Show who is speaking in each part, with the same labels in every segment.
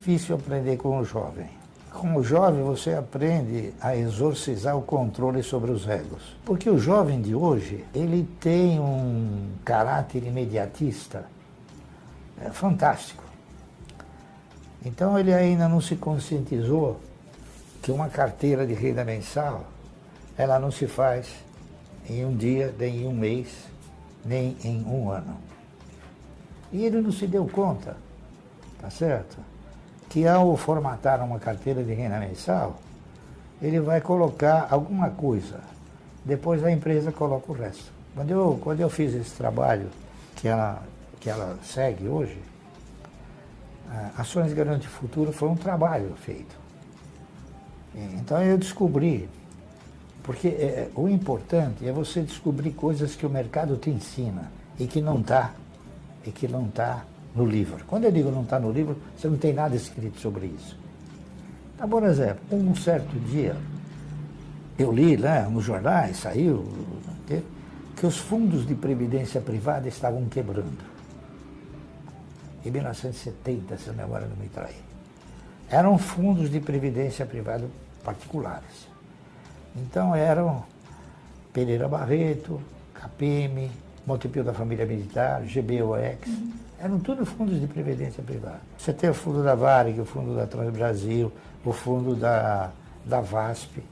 Speaker 1: difícil aprender com o jovem. Com o jovem você aprende a exorcizar o controle sobre os egos. Porque o jovem de hoje, ele tem um caráter imediatista fantástico. Então ele ainda não se conscientizou que uma carteira de renda mensal, ela não se faz em um dia, nem em um mês, nem em um ano. E ele não se deu conta, tá certo? Que ao formatar uma carteira de renda mensal, ele vai colocar alguma coisa, depois a empresa coloca o resto. Quando eu fiz esse trabalho que ela segue hoje, Ações Garante Futuro foi um trabalho feito. Então eu descobri, porque o importante é você descobrir coisas que o mercado te ensina e que não está no livro. Quando eu digo não está no livro, você não tem nada escrito sobre isso. Então, por exemplo, um certo dia, eu li lá nos jornais, saiu, que os fundos de previdência privada estavam quebrando. Em 1970, se a memória não me trair. Eram fundos de previdência privada particulares. Então eram Pereira Barreto, KPM, Montepio da Família Militar, GBOX, eram tudo fundos de previdência privada. Você tem o fundo da Varig, o fundo da Transbrasil, o fundo da VASP,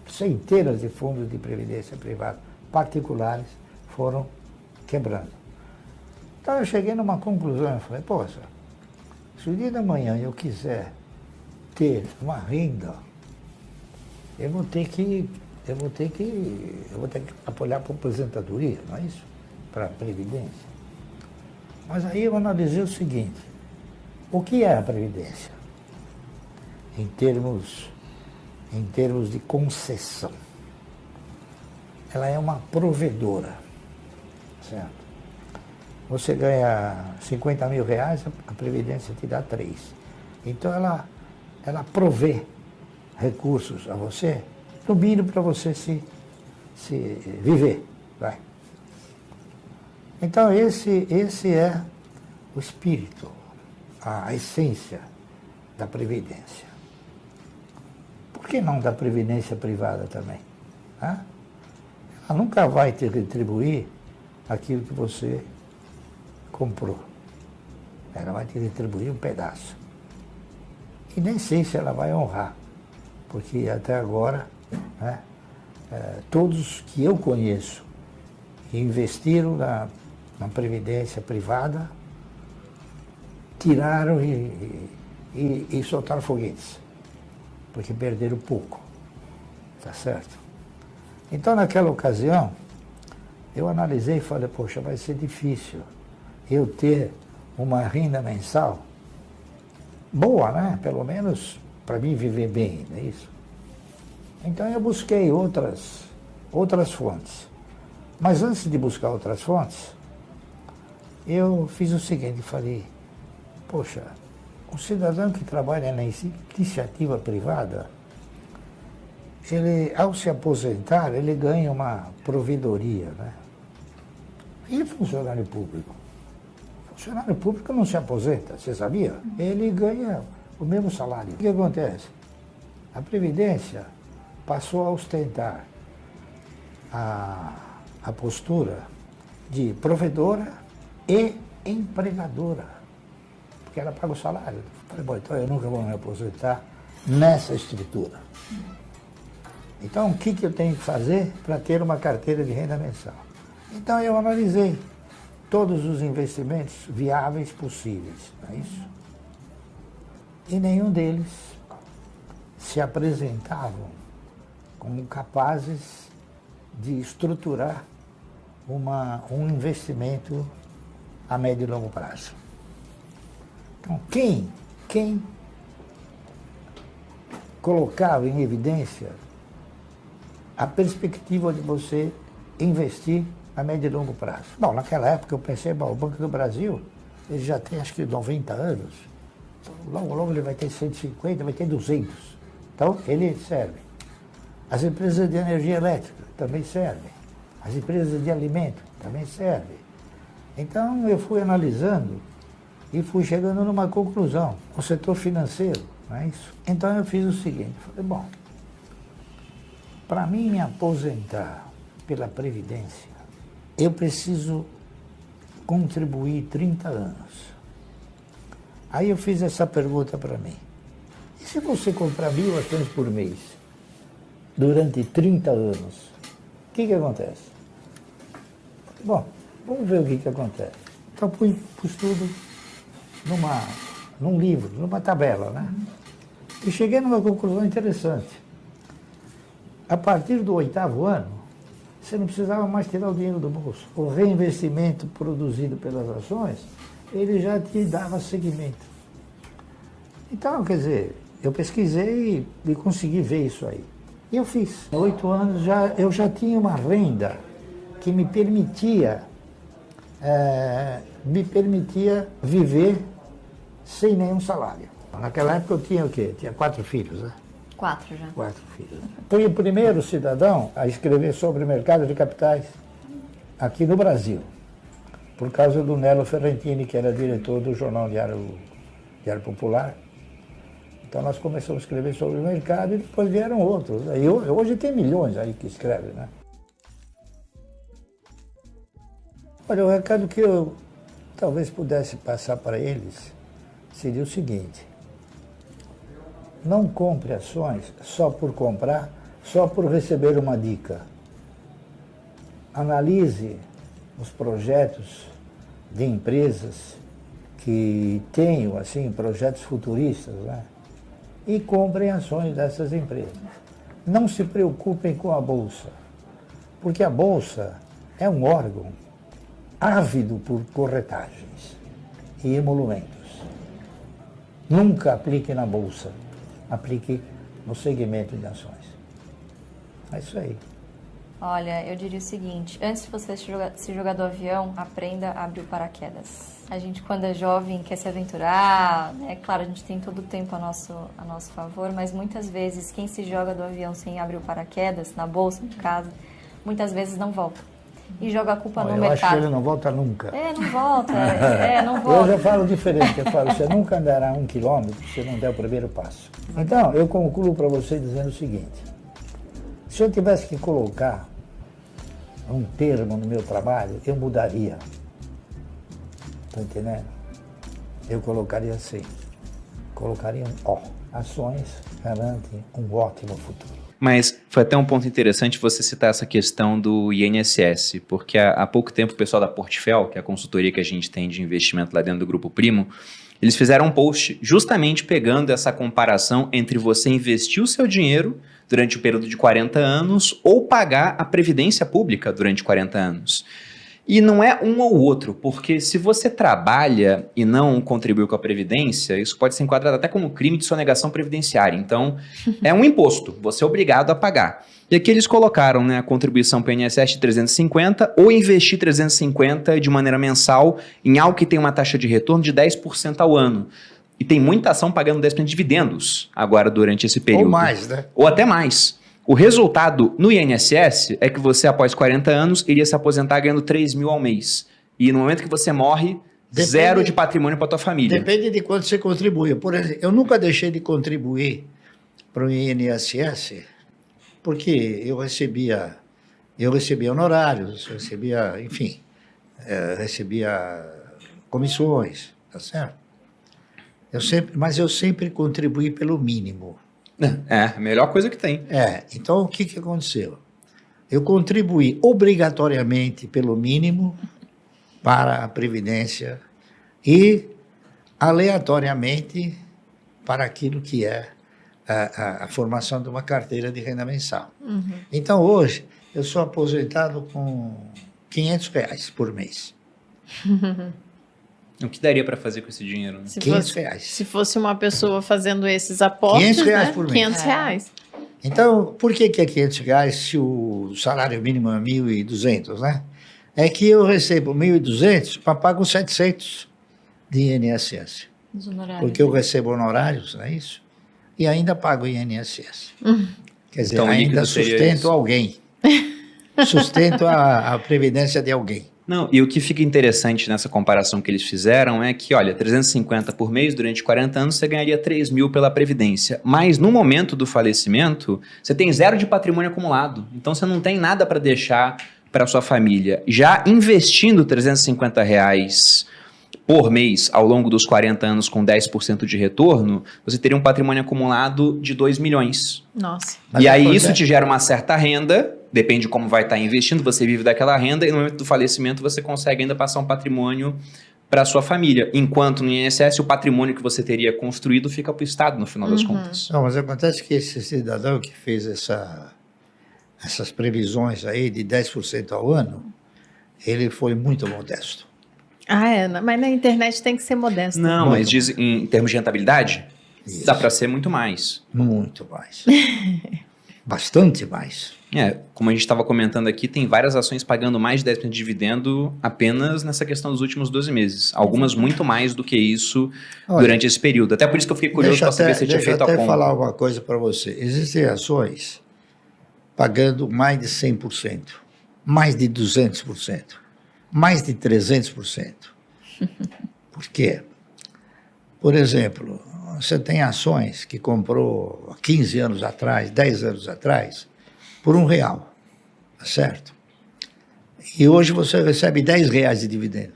Speaker 1: centenas de fundos de previdência privada particulares foram quebrando. Então eu cheguei numa conclusão, eu falei, poxa, se o dia da manhã eu quiser ter uma renda, eu vou ter que apoiar para a aposentadoria, não é isso? Para a previdência. Mas aí eu analisei o seguinte, o que é a previdência? Em termos de concessão. Ela é uma provedora, certo? Você ganha 50 mil reais, a Previdência te dá 3. Então ela provê recursos a você, no mínimo para você se viver. Vai. Então esse é o espírito, a essência da Previdência. Por que não da Previdência privada também? Ela nunca vai te retribuir aquilo que você comprou. Ela vai te retribuir um pedaço. E nem sei se ela vai honrar, porque até agora, todos que eu conheço que investiram na previdência privada, tiraram e soltaram foguetes, porque perderam pouco. Tá certo? Então, naquela ocasião, eu analisei e falei, poxa, vai ser difícil eu ter uma renda mensal boa, né? Pelo menos para mim viver bem, não é isso? Então eu busquei outras fontes. Mas antes de buscar outras fontes, eu fiz o seguinte, falei, poxa, o cidadão que trabalha na iniciativa privada, ele, ao se aposentar, ele ganha uma provedoria, né? E funcionário público? Funcionário público não se aposenta, você sabia? Ele ganha o mesmo salário. O que acontece? A Previdência passou a ostentar a postura de provedora e empregadora, porque ela paga o salário. Eu falei, bom, então eu nunca vou me aposentar nessa estrutura. Então, o que eu tenho que fazer para ter uma carteira de renda mensal? Então, eu analisei todos os investimentos viáveis possíveis, não é isso? E nenhum deles se apresentavam como capazes de estruturar um investimento a médio e longo prazo. Então, quem colocava em evidência a perspectiva de você investir a médio e longo prazo? Bom, naquela época eu pensei, bom, o Banco do Brasil, ele já tem acho que 90 anos, então, logo ele vai ter 150, vai ter 200. Então, ele serve. As empresas de energia elétrica também servem. As empresas de alimento também servem. Então, eu fui analisando E fui chegando numa conclusão, o setor financeiro, não é isso? Então eu fiz o seguinte, falei, bom, para mim me aposentar pela Previdência, eu preciso contribuir 30 anos. Aí eu fiz essa pergunta para mim, e se você comprar 1.000 ações por mês, durante 30 anos, o que acontece? Bom, vamos ver o que acontece. Então pus tudo num livro, numa tabela, né? E cheguei numa conclusão interessante. A partir do 8º ano, você não precisava mais tirar o dinheiro do bolso. O reinvestimento produzido pelas ações, ele já te dava seguimento. Então, quer dizer, eu pesquisei e consegui ver isso aí. E eu fiz. Há 8 anos eu já tinha uma renda que me permitia viver sem nenhum salário. Naquela época eu tinha o quê? Tinha 4 filhos, né?
Speaker 2: 4 já.
Speaker 1: 4 filhos. Fui o primeiro cidadão a escrever sobre o mercado de capitais aqui no Brasil, por causa do Nelo Ferrentini, que era diretor do jornal Diário Popular. Então nós começamos a escrever sobre o mercado e depois vieram outros. E hoje tem milhões aí que escrevem, né? Olha, o recado que eu talvez pudesse passar para eles seria o seguinte: não compre ações só por comprar, só por receber uma dica. Analise os projetos de empresas que tenham, assim, projetos futuristas, né? E comprem ações dessas empresas. Não se preocupem com a Bolsa, porque a Bolsa é um órgão ávido por corretagens e emolumentos. Nunca aplique na Bolsa, aplique no segmento de ações. É isso aí.
Speaker 2: Olha, eu diria o seguinte, antes de você se jogar do avião, aprenda a abrir o paraquedas. A gente, quando é jovem, quer se aventurar, né? Claro, a gente tem todo o tempo a nosso favor, mas muitas vezes quem se joga do avião sem abrir o paraquedas, na bolsa, de casa, muitas vezes não volta. E joga a culpa no mercado.
Speaker 1: Eu acho que ele não volta nunca.
Speaker 2: Não volta, não volta.
Speaker 1: Eu já falo diferente, eu falo, você nunca andará 1 quilômetro se não der o primeiro passo. Então, eu concluo para você dizendo o seguinte: se eu tivesse que colocar um termo no meu trabalho, eu mudaria. Está entendendo? Eu colocaria assim, colocaria um O. Ações garantem um ótimo futuro.
Speaker 3: Mas foi até um ponto interessante você citar essa questão do INSS, porque há pouco tempo o pessoal da Portfel, que é a consultoria que a gente tem de investimento lá dentro do Grupo Primo, eles fizeram um post justamente pegando essa comparação entre você investir o seu dinheiro durante o período de 40 anos ou pagar a previdência pública durante 40 anos. E não é um ou outro, porque se você trabalha e não contribuiu com a Previdência, isso pode ser enquadrado até como crime de sonegação previdenciária. Então, é um imposto, você é obrigado a pagar. E aqui eles colocaram, né, a contribuição para o INSS de 350 ou investir 350 de maneira mensal em algo que tem uma taxa de retorno de 10% ao ano. E tem muita ação pagando 10% de dividendos agora durante esse período.
Speaker 1: Ou mais, né?
Speaker 3: Ou até mais. O resultado no INSS é que você, após 40 anos, iria se aposentar ganhando 3 mil ao mês. E no momento que você morre, zero de patrimônio para a tua família.
Speaker 1: Depende de quanto você contribui. Por exemplo, eu nunca deixei de contribuir para o INSS, porque eu recebia honorários, recebia comissões, tá certo? Mas eu sempre contribuí pelo mínimo.
Speaker 3: É a melhor coisa que tem.
Speaker 1: Então o que aconteceu? Eu contribuí obrigatoriamente pelo mínimo para a Previdência e aleatoriamente para aquilo que é a formação de uma carteira de renda mensal. Uhum. Então hoje eu sou aposentado com R$500 por mês.
Speaker 3: O que daria para fazer com esse dinheiro? Né?
Speaker 1: R$500.
Speaker 4: Se fosse uma pessoa fazendo esses aportes,
Speaker 1: R$500 por mês.
Speaker 4: R$500.
Speaker 1: Então, por que é R$500 se o salário mínimo é 1.200, né? É que eu recebo 1.200 para pagar 700 de INSS.
Speaker 2: Os honorários.
Speaker 1: Porque eu recebo honorários, não é isso? E ainda pago INSS. Quer dizer,
Speaker 3: então,
Speaker 1: ainda sustento alguém. Sustento a previdência de alguém.
Speaker 3: Não, e o que fica interessante nessa comparação que eles fizeram é que, olha, 350 por mês durante 40 anos você ganharia 3 mil pela Previdência, mas no momento do falecimento você tem 0 de patrimônio acumulado, então você não tem nada para deixar para sua família. Já investindo R$ 350 por mês ao longo dos 40 anos com 10% de retorno, você teria um patrimônio acumulado de 2 milhões.
Speaker 4: Nossa.
Speaker 3: E aí isso te gera uma certa renda, depende de como vai estar investindo, você vive daquela renda e no momento do falecimento você consegue ainda passar um patrimônio para sua família. Enquanto no INSS o patrimônio que você teria construído fica para o Estado no final das contas.
Speaker 1: Não, mas acontece que esse cidadão que fez essas previsões aí de 10% ao ano, ele foi muito modesto.
Speaker 4: Mas na internet tem que ser modesto.
Speaker 3: Não, mas diz, em termos de rentabilidade,
Speaker 1: Isso.
Speaker 3: dá para ser muito mais.
Speaker 1: Muito mais. Bastante mais.
Speaker 3: Como a gente estava comentando aqui, tem várias ações pagando mais de 10% de dividendo apenas nessa questão dos últimos 12 meses. Algumas muito mais do que isso durante esse período. Até por isso que eu fiquei curioso para saber se você tinha feito a conta.
Speaker 1: Deixa eu até falar uma coisa para você. Existem ações pagando mais de 100%, mais de 200%, mais de 300%. Por quê? Por exemplo, você tem ações que comprou 15 anos atrás, 10 anos atrás, por R$1, tá certo? E hoje você recebe R$10 de dividendo.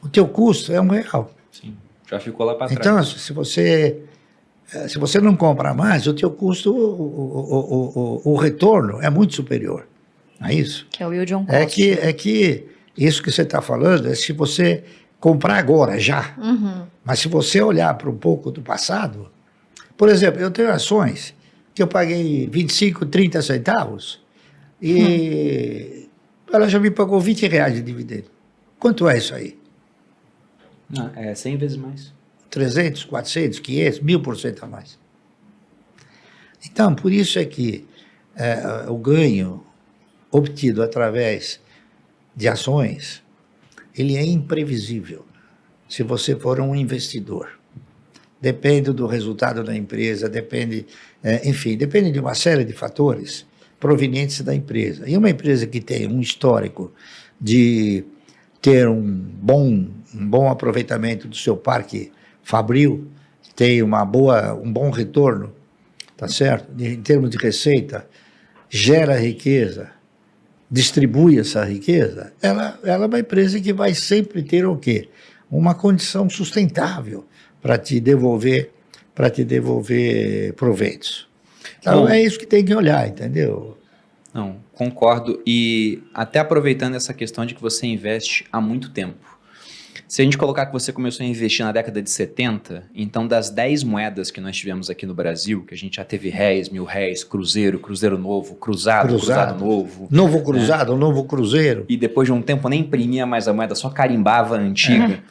Speaker 1: O teu custo é R$1.
Speaker 3: Sim, já ficou lá para trás.
Speaker 1: Então, se você não compra mais, o teu custo, o retorno é muito superior. Não é isso?
Speaker 2: Que é o yield on cost.
Speaker 1: É que isso que você está falando é se você comprar agora, já. Mas se você olhar para um pouco do passado, por exemplo, eu tenho ações que eu paguei 25, 30 centavos e ela já me pagou R$20 de dividendo. Quanto é isso aí?
Speaker 3: Não, é 100 vezes mais.
Speaker 1: 300, 400, 500, 1000% a mais. Então, por isso é que o ganho obtido através de ações, ele é imprevisível se você for um investidor. Depende do resultado da empresa, depende de uma série de fatores provenientes da empresa. E uma empresa que tem um histórico de ter um bom aproveitamento do seu parque fabril, tem um bom retorno, tá certo? Em termos de receita, gera riqueza, distribui essa riqueza, ela é uma empresa que vai sempre ter o quê? Uma condição sustentável para te devolver proveitos. Então, é isso que tem que olhar, entendeu?
Speaker 3: Não, concordo. E até aproveitando essa questão de que você investe há muito tempo. Se a gente colocar que você começou a investir na década de 70, então das 10 moedas que nós tivemos aqui no Brasil, que a gente já teve réis, mil-réis, cruzeiro, cruzeiro novo, cruzado novo.
Speaker 1: Novo cruzado, novo cruzeiro.
Speaker 3: E depois de um tempo nem imprimia mais a moeda, só carimbava a antiga.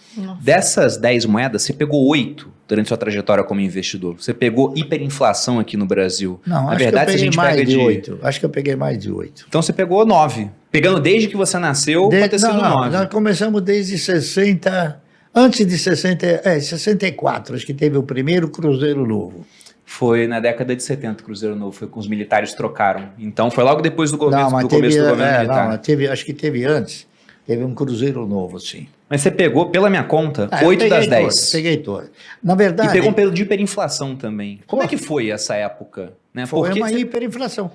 Speaker 3: Dessas 10 moedas, você pegou 8 durante sua trajetória como investidor. Você pegou hiperinflação aqui no Brasil.
Speaker 1: Não,
Speaker 3: na
Speaker 1: acho
Speaker 3: verdade,
Speaker 1: que eu peguei
Speaker 3: se a gente
Speaker 1: mais
Speaker 3: pega
Speaker 1: de 8. Acho que eu peguei mais de 8.
Speaker 3: Então você pegou 9. Pegando desde que você nasceu, pode ter sido 9.
Speaker 1: Nós começamos desde 60, antes de 64, acho que teve o primeiro Cruzeiro Novo.
Speaker 3: Foi na década de 70, Cruzeiro Novo, foi com os militares trocaram. Então foi logo depois do começo, do governo militar.
Speaker 1: Não, acho que teve antes, teve um Cruzeiro Novo, sim.
Speaker 3: Mas você pegou, pela minha conta, 8 das 10.
Speaker 1: Peguei todas. Na verdade...
Speaker 3: E pegou um período de hiperinflação também. Como é que foi essa época? Né?
Speaker 1: Foi uma hiperinflação.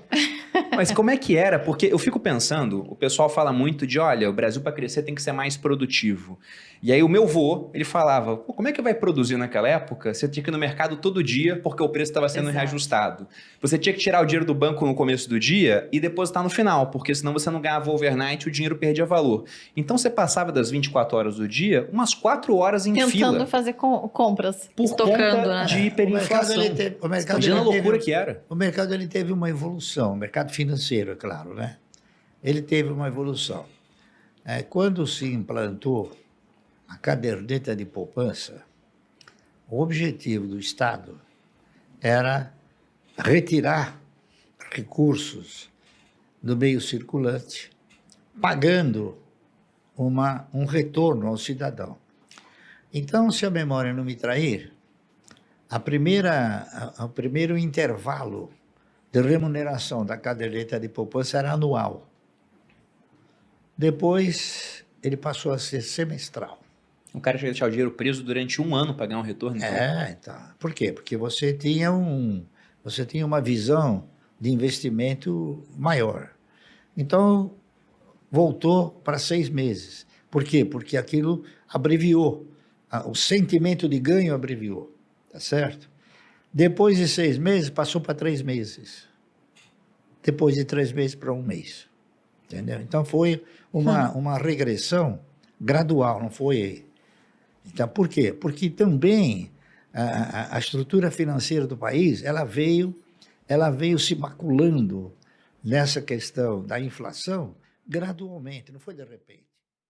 Speaker 3: Mas como é que era? Porque eu fico pensando, o pessoal fala muito de, olha, o Brasil para crescer tem que ser mais produtivo. E aí o meu vô, ele falava, pô, como é que vai produzir naquela época? Você tinha que ir no mercado todo dia porque o preço estava sendo reajustado. Você tinha que tirar o dinheiro do banco no começo do dia e depositar no final, porque senão você não ganhava overnight e o dinheiro perdia valor. Então você passava das 24 horas do dia, umas 4 horas em fila.
Speaker 4: Tentando fazer compras.
Speaker 3: Por
Speaker 2: Estocando,
Speaker 3: conta
Speaker 2: né?
Speaker 3: de hiperinflação. Imagina a loucura que era.
Speaker 1: O mercado ele teve uma evolução, o mercado financeiro, é claro, né? Ele teve uma evolução. Quando se implantou a caderneta de poupança, o objetivo do Estado era retirar recursos do meio circulante, pagando um retorno ao cidadão. Então, se a memória não me trair, o primeiro intervalo de remuneração da caderneta de poupança era anual. Depois ele passou a ser semestral.
Speaker 3: O cara tinha que deixar o dinheiro preso durante um ano para ganhar um retorno. Então.
Speaker 1: Então. Por quê? Porque você tinha uma visão de investimento maior. Então, voltou para 6 meses. Por quê? Porque aquilo abreviou. O sentimento de ganho abreviou. Tá certo? Depois de 6 meses, passou para 3 meses. Depois de 3 meses para 1 mês. Entendeu? Então, foi uma regressão gradual, não foi... Então, por quê? Porque também a estrutura financeira do país, ela veio se maculando nessa questão da inflação gradualmente, não foi de repente.